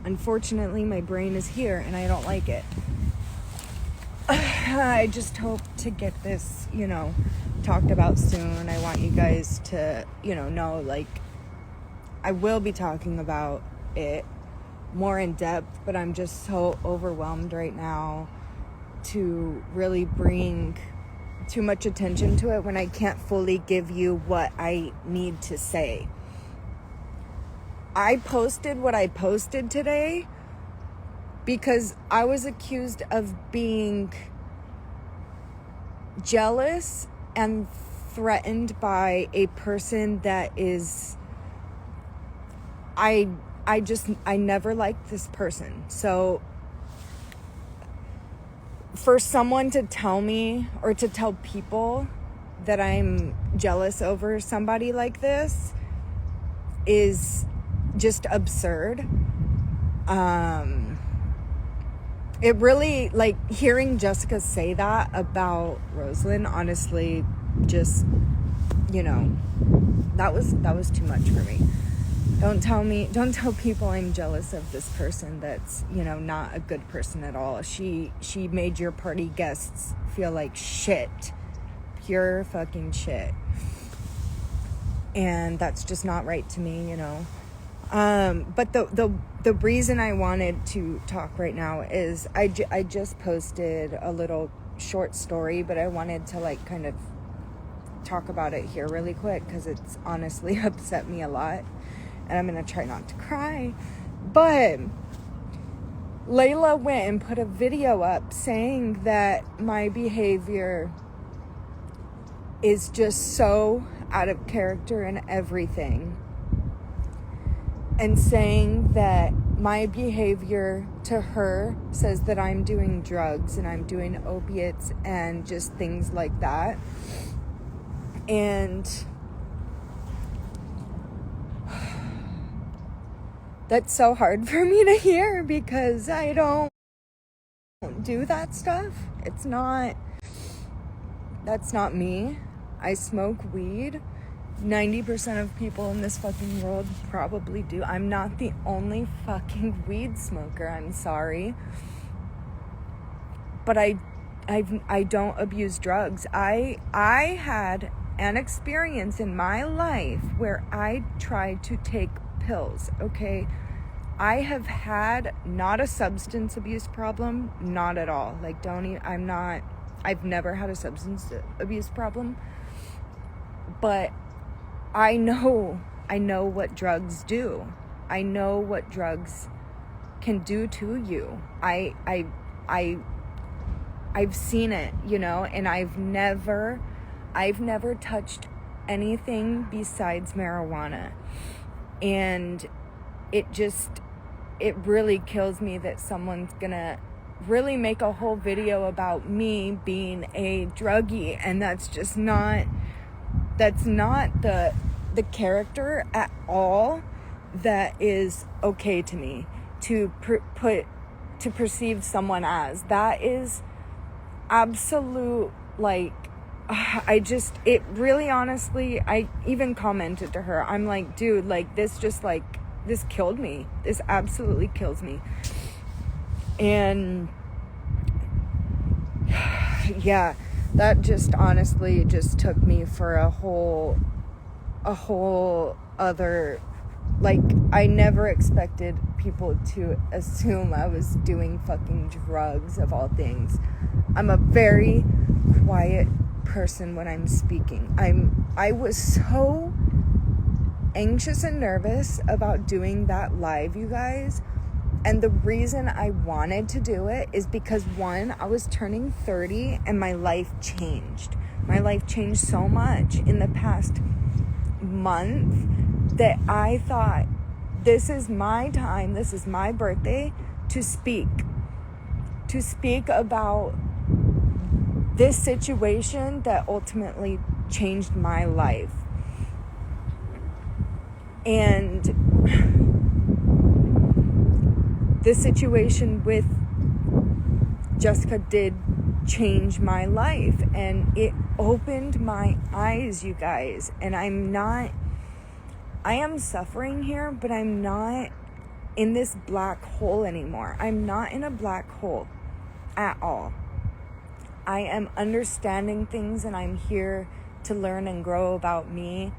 Unfortunately, my brain is here and I don't like it. I just hope to get this, talked about soon. I want you guys to, know, like, I will be talking about it more in depth, but I'm just so overwhelmed right now to really bring too much attention to it when I can't fully give you what I need to say. I posted what I posted today because I was accused of being jealous and threatened by a person that is, I never liked this person. So for someone to tell me or to tell people that I'm jealous over somebody like this is just absurd. It really, like, hearing Jessica say that about Rosalind, honestly, just, that was too much for me. Don't tell people I'm jealous of this person that's, not a good person at all. She made your party guests feel like shit. Pure fucking shit. And that's just not right to me, But the reason I wanted to talk right now is I just posted a little short story, but I wanted to, like, kind of talk about it here really quick because it's honestly upset me a lot. And I'm going to try not to cry. But Layla went and put a video up saying that my behavior is just so out of character and everything. And saying that my behavior to her says that I'm doing drugs and I'm doing opiates and just things like that. And that's so hard for me to hear because I don't do that stuff. That's not me. I smoke weed. 90% of people in this fucking world probably do. I'm not the only fucking weed smoker. I'm sorry. But I don't abuse drugs. I had an experience in my life where I tried to take pills, okay? I have had not a substance abuse problem, not at all. Like, I've never had a substance abuse problem. But I know what drugs do. I know what drugs can do to you. I've seen it, and I've never touched anything besides marijuana. And it really kills me that someone's gonna really make a whole video about me being a druggie, and that's not the character at all that is okay to me to perceive someone as. That is absolute, like, it really, honestly, I even commented to her, I'm like, dude, like, this killed me. This absolutely kills me. And yeah, that just honestly just took me for a whole other, like, I never expected people to assume I was doing fucking drugs, of all things. I'm a very quiet person when I'm speaking. I was so anxious and nervous about doing that live, you guys. And the reason I wanted to do it is because, one, I was turning 30 and my life changed. My life changed so much in the past month that I thought, this is my time, this is my birthday to speak about this situation that ultimately changed my life. And this situation with Jessica did change my life, and it opened my eyes, you guys. And I am suffering here, but I'm not in this black hole anymore. I'm not in a black hole at all. I am understanding things, and I'm here to learn and grow about me.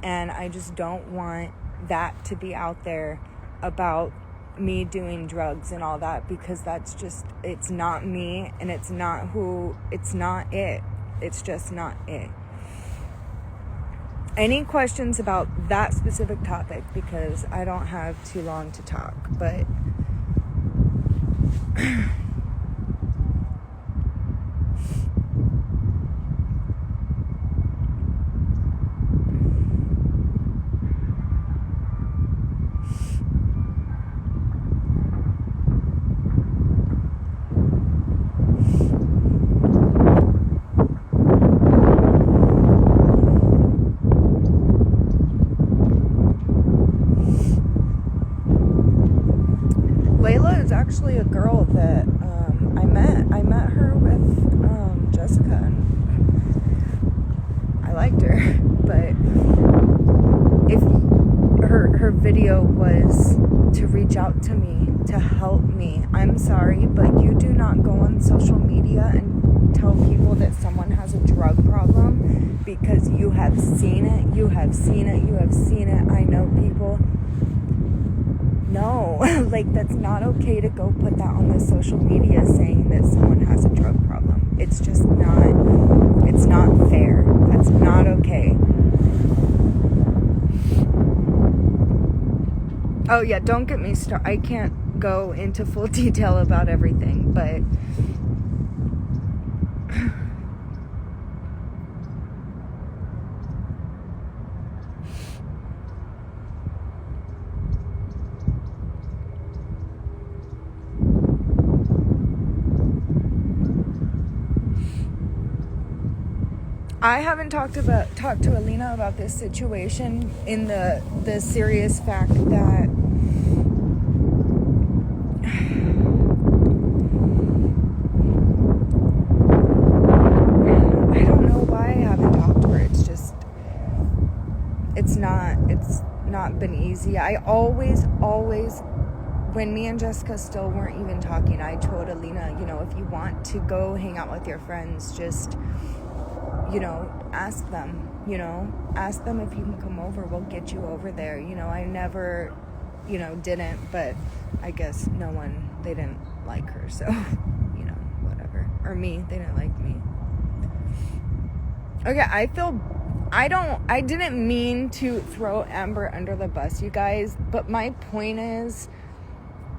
And I just don't want that to be out there about me doing drugs and all that, because that's just, it's not me, and it's not it. It's just not it. Any questions about that specific topic? Because I don't have too long to talk, but Layla is actually a girl that I met. I met her with Jessica, and I liked her. But if her video was to reach out to me, to help me, I'm sorry, but you do not go on social media and tell people that someone has a drug problem, because you have seen it. You have seen it. You have seen it. I know people. No, like, that's not okay to go put that on the social media saying that someone has a drug problem. It's just not, it's not fair. That's not okay. Oh yeah, don't get me started. I can't go into full detail about everything, but I haven't talked to Alina about this situation, in the serious fact that I don't know why I haven't talked to her. It's just, it's not been easy. I always, when me and Jessica still weren't even talking, I told Alina, if you want to go hang out with your friends, just, ask them, ask them if you can come over. We'll get you over there. I never, didn't, but I guess they didn't like her. So, whatever. Or me, they didn't like me. Okay, I didn't mean to throw Amber under the bus, you guys, but my point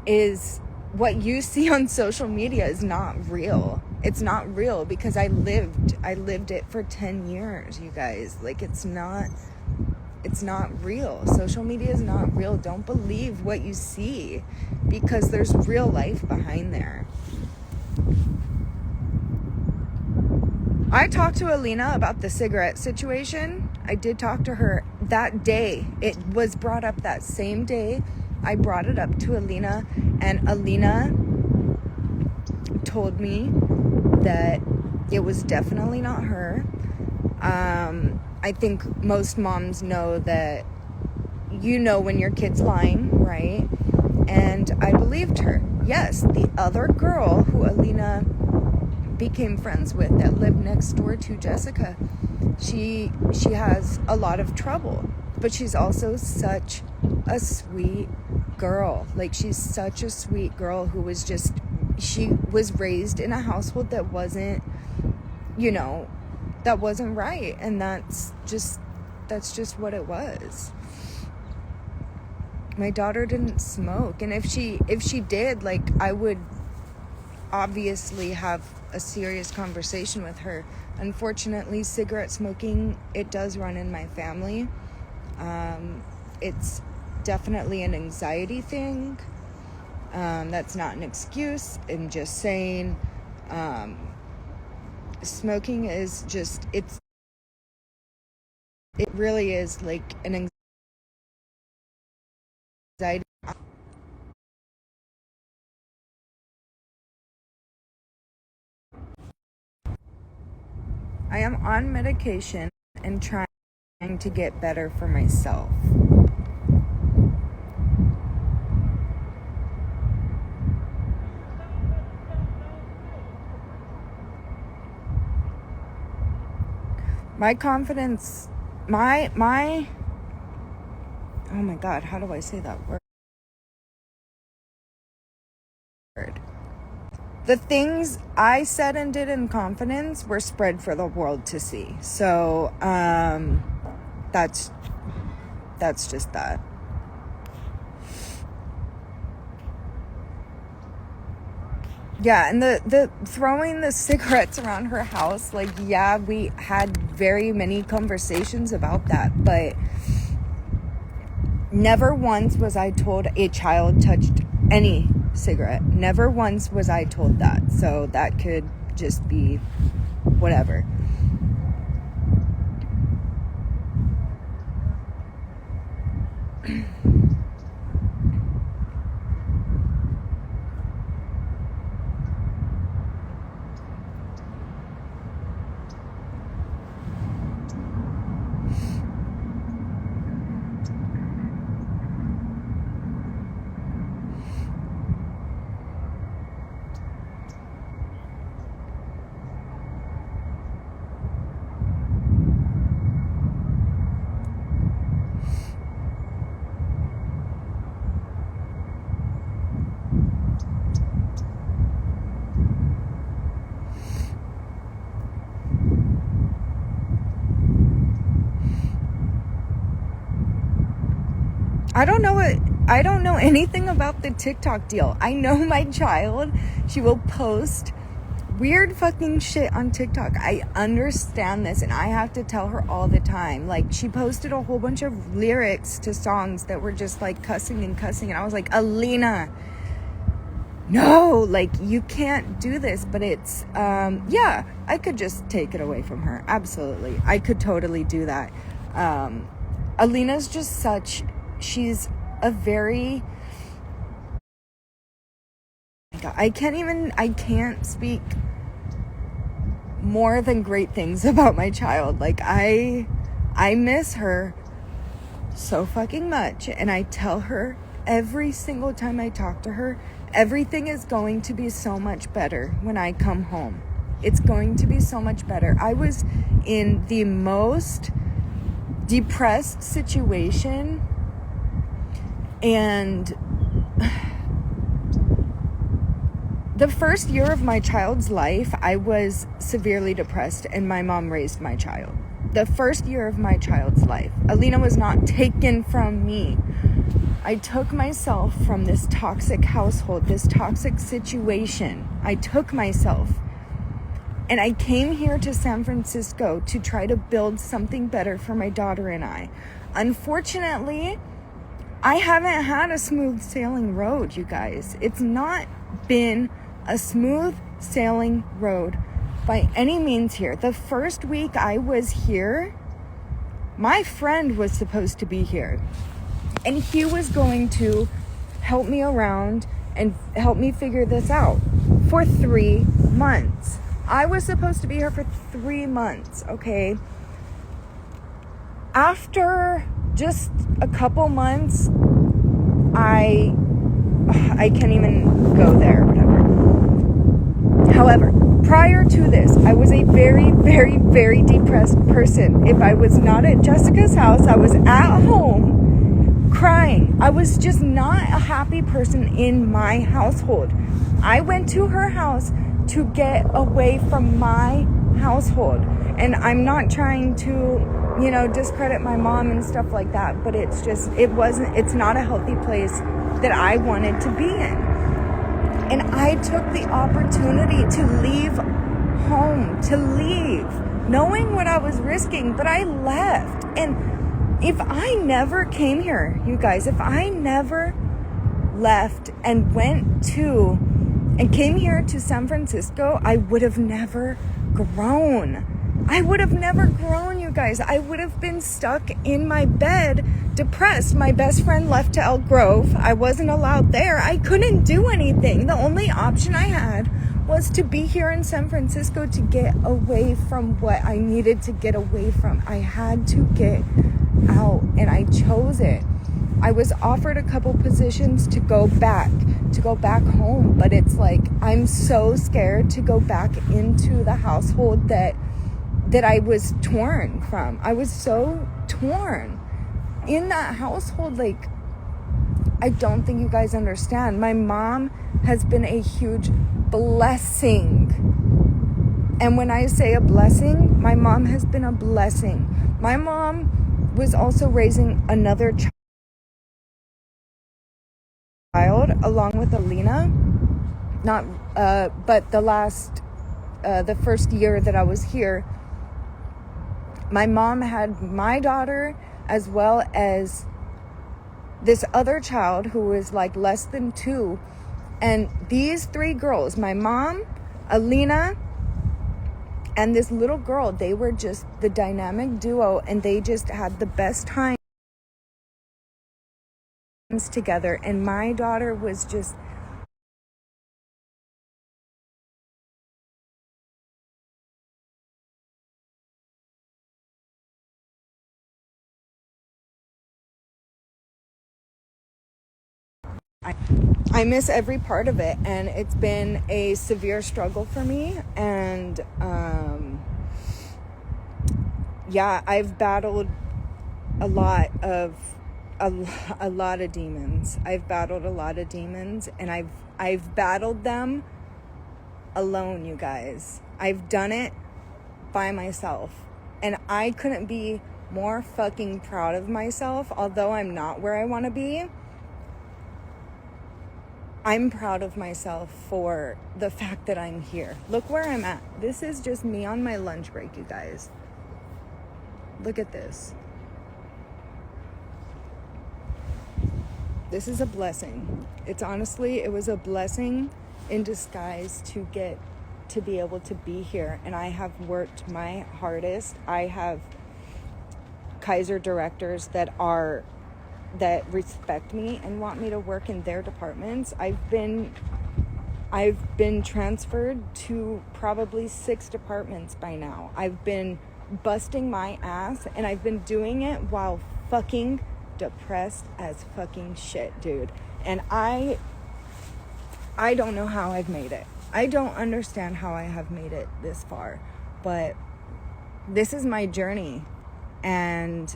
is what you see on social media is not real. It's not real, because I lived it for 10 years, you guys. Like, it's not real. Social media is not real. Don't believe what you see, because there's real life behind there. I talked to Alina about the cigarette situation. I did talk to her that day. It was brought up that same day. I brought it up to Alina, and Alina told me that it was definitely not her. I think most moms know that, when your kid's lying, right? And I believed her. Yes, the other girl who Alina became friends with, that lived next door to Jessica, she has a lot of trouble, but she's also such a sweet girl. Like, she's such a sweet girl who was just, she was raised in a household that wasn't, that wasn't right. And that's just what it was. My daughter didn't smoke. And if she did, like, I would obviously have a serious conversation with her. Unfortunately, cigarette smoking, it does run in my family. It's definitely an anxiety thing. That's not an excuse. I'm just saying, smoking is just, it really is like an anxiety. I am on medication and trying to get better for myself. my confidence, oh my God, how do I say that word? The things I said and did in confidence were spread for the world to see. So, that's just that. Yeah, and the throwing the cigarettes around her house, like, yeah, we had very many conversations about that, but never once was I told a child touched any cigarette. Never once was I told that. So that could just be whatever. I don't know anything about the TikTok deal. I know my child, she will post weird fucking shit on TikTok. I understand this, and I have to tell her all the time. Like, she posted a whole bunch of lyrics to songs that were just like cussing, and I was like, Alina, no, like, you can't do this. But it's yeah, I could just take it away from her. Absolutely, I could totally do that. Alina's just she's a very, I can't speak more than great things about my child. Like, I miss her so fucking much, and I tell her every single time I talk to her, everything is going to be so much better when I come home. It's going to be so much better. I was in the most depressed situation, and the first year of my child's life, I was severely depressed, and my mom raised my child. The first year of my child's life, Alina was not taken from me. I took myself from this toxic household, this toxic situation. I took myself, and I came here to San Francisco to try to build something better for my daughter and I. Unfortunately, I haven't had a smooth sailing road, you guys. It's not been a smooth sailing road by any means here. The first week I was here, my friend was supposed to be here, and he was going to help me around and help me figure this out for 3 months. I was supposed to be here for 3 months, okay? After just a couple months, I can't even go there, whatever. However, prior to this, I was a very, very, very depressed person. If I was not at Jessica's house, I was at home crying. I was just not a happy person in my household. I went to her house to get away from my household. And I'm not trying to, discredit my mom and stuff like that, but it's not a healthy place that I wanted to be in. And I took the opportunity to leave home, knowing what I was risking, but I left. And if I never came here, you guys, if I never left and came here to San Francisco, I would have never grown. You guys. I would have been stuck in my bed, depressed. My best friend left to Elk Grove. I wasn't allowed there. I couldn't do anything. The only option I had was to be here in San Francisco to get away from what I needed to get away from. I had to get out, and I chose it. I was offered a couple positions to go back home, but it's like, I'm so scared to go back into the household that that I was torn from. I was so torn in that household. Like, I don't think you guys understand. My mom has been a huge blessing. And when I say a blessing, my mom has been a blessing. My mom was also raising another child along with Alina. But the first year that I was here, my mom had my daughter as well as this other child who was like less than 2. And these 3 girls, my mom, Alina, and this little girl, they were just the dynamic duo, and they just had the best times together. And my daughter was just I miss every part of it, and it's been a severe struggle for me. And I've battled a lot of demons. I've battled a lot of demons, and I've battled them alone, you guys. I've done it by myself, and I couldn't be more fucking proud of myself. Although I'm not where I want to be, I'm proud of myself for the fact that I'm here. Look where I'm at. This is just me on my lunch break, you guys. Look at this. This is a blessing. It was a blessing in disguise to be able to be here. And I have worked my hardest. I have Kaiser directors that respect me and want me to work in their departments. I've been transferred to probably 6 departments by now. I've been busting my ass, and I've been doing it while fucking depressed as fucking shit, dude. And I don't know how I've made it. I don't understand how I have made it this far, but this is my journey. And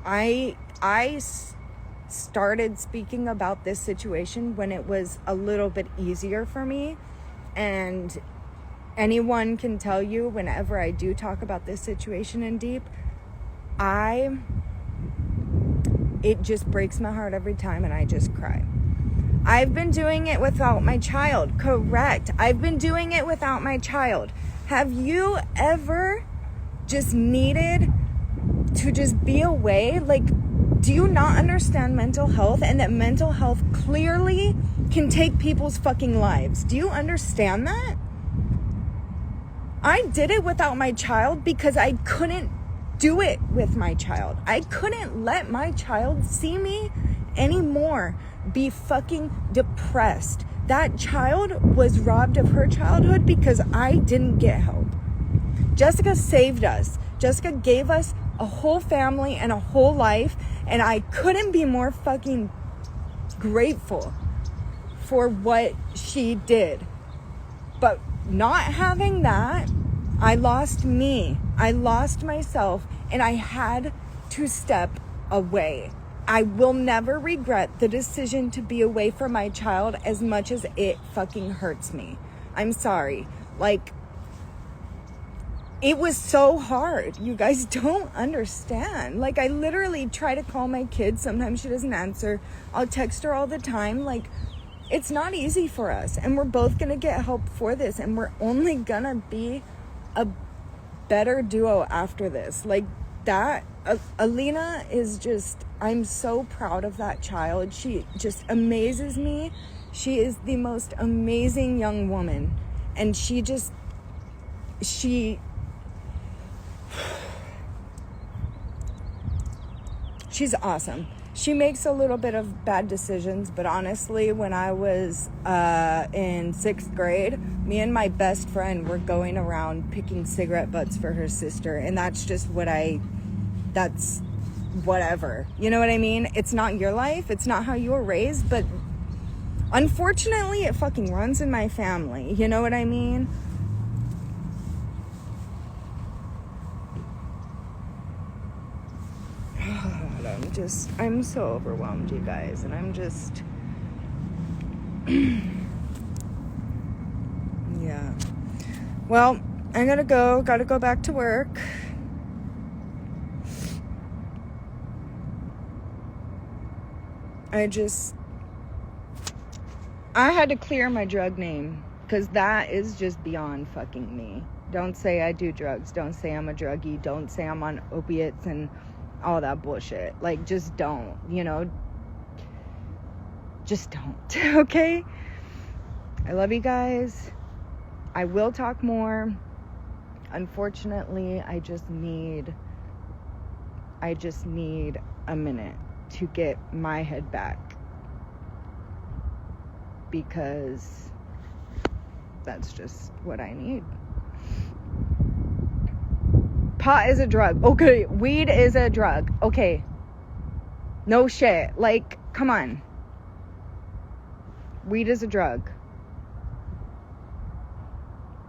I started speaking about this situation when it was a little bit easier for me. And anyone can tell you, whenever I do talk about this situation in deep, it just breaks my heart every time, and I just cry. I've been doing it without my child. Correct. I've been doing it without my child. Have you ever just needed to just be away? Like, do you not understand mental health, and that mental health clearly can take people's fucking lives? Do you understand that? I did it without my child because I couldn't do it with my child. I couldn't let my child see me anymore be fucking depressed. That child was robbed of her childhood because I didn't get help. Jessica saved us. Jessica gave us a whole family and a whole life, and I couldn't be more fucking grateful for what she did. But not having that, I lost me. I lost myself, and I had to step away. I will never regret the decision to be away from my child as much as it fucking hurts me. I'm sorry. Like, it was so hard. You guys don't understand. Like, I literally try to call my kid. Sometimes she doesn't answer. I'll text her all the time. Like, it's not easy for us. And we're both going to get help for this. And we're only going to be a better duo after this. Like, that, Alina is just, I'm so proud of that child. She just amazes me. She is the most amazing young woman. And she's awesome. She makes a little bit of bad decisions, but honestly, when I was in 6th grade, me and my best friend were going around picking cigarette butts for her sister, and that's just that's whatever. You know what I mean? It's not your life, it's not how you were raised, but unfortunately, it fucking runs in my family. You know what I mean? I'm so overwhelmed, you guys, and I'm just, yeah. Well, I gotta go back to work. I had to clear my drug name, because that is just beyond fucking me. Don't say I do drugs. Don't say I'm a druggie. Don't say I'm on opiates and all that bullshit. Like, just don't, just don't, okay? I love you guys. I will talk more. Unfortunately, I just need a minute to get my head back, because that's just what I need. Pot is a drug. Okay, weed is a drug. Okay. No shit. Like, come on. Weed is a drug.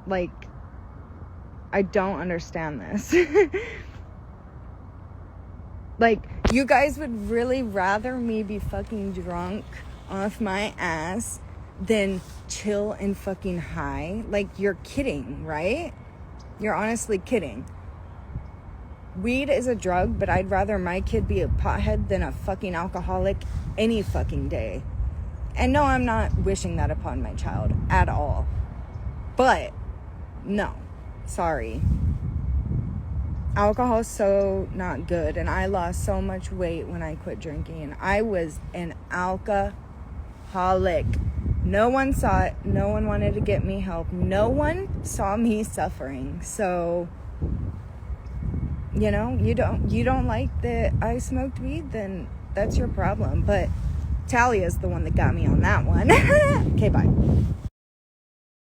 Like, I don't understand this. Like, you guys would really rather me be fucking drunk off my ass than chill and fucking high? Like, you're kidding, right? You're honestly kidding. Weed is a drug, but I'd rather my kid be a pothead than a fucking alcoholic any fucking day. And no, I'm not wishing that upon my child at all. But, no. Sorry. Alcohol is so not good, and I lost so much weight when I quit drinking. I was an alcoholic. No one saw it. No one wanted to get me help. No one saw me suffering. So, you don't like that I smoked weed, then that's your problem. But Talia's the one that got me on that one. Okay, bye.